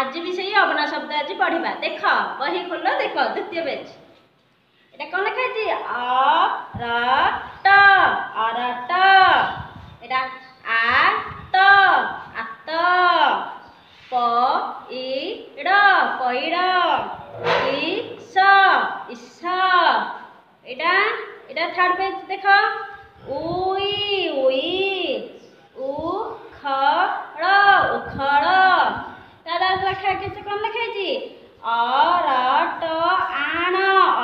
आज भी सही अबना शब्द आज पढ़ा देख बही खोल देख द्वितीय पेज এটা কোন লেখা আছে অরট এটা আত আত পইড় পইড় ইস ইস এটা এটা থার্ড পেজ দেখ উই উই উখড় উখড় তার লেখা কিছু কোন লেখা আছে অরট আণ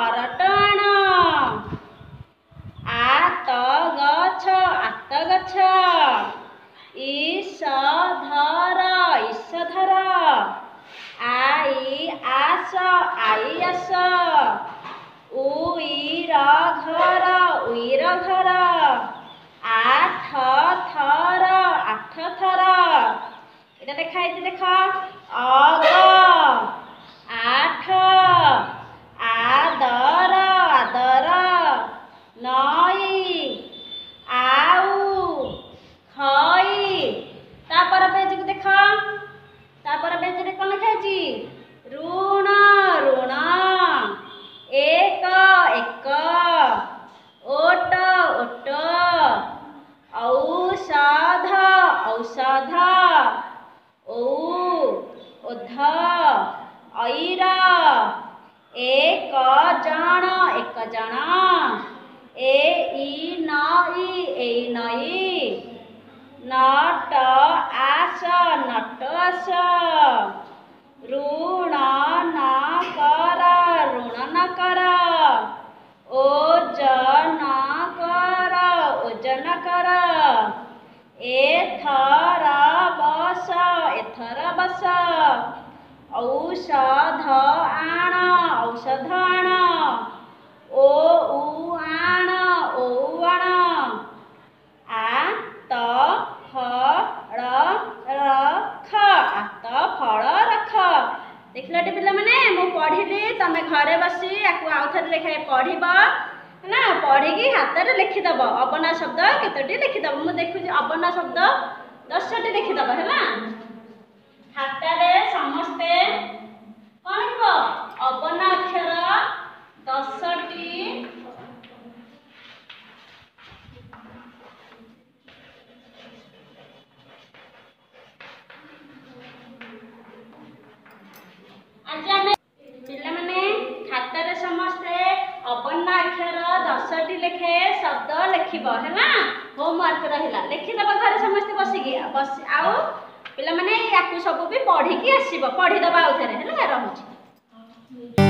অরট আণ আত গছ আত গছ ইসধর ইসধর আই আস আই আস উইর ঘর উইর ঘর আঠ থর আঠ থর এটা লেখা হয়েছে দেখ অগ আঠ আদর আদর নই আউ খই তারপর পেজ দেখ তারপর পেজরে কোন লেখা আছে ঋণ ঋণ এক এক ওট ওট ঔষধ ঔষধ ঔ ওধ ঐর এক জন এক জন এই নই এই নই নট আস নট আস ঋণ ন কর ঋণ ন কর ওজন কর ওজন কর এথর বস এথর বস ঔষধ আণ ঔষধ আণ ও উ আণ ও আণ আত ফল রখ আত ফল রখ देखल टी पे मु पढ़ी तुम घरे बसी आउ थे लेखाए पढ़ब है पढ़ी हाथ में लिखिदब अबना शब्द केतोटी लिखिदब मु देखुची अबना शब्द 10टी लिखिदब है हाथ में समस्ते कौन लिख अबना अक्षर 10टी आज आम पे खातार समस्ते अबना अक्षर 10टी लेखे शब्द लिखब है होमवर्क रहा लिखिदब घर समस्ते बसिकी बस आउ पे सब भी पढ़ी आसब पढ़ीदबा आउ थे है रोचे।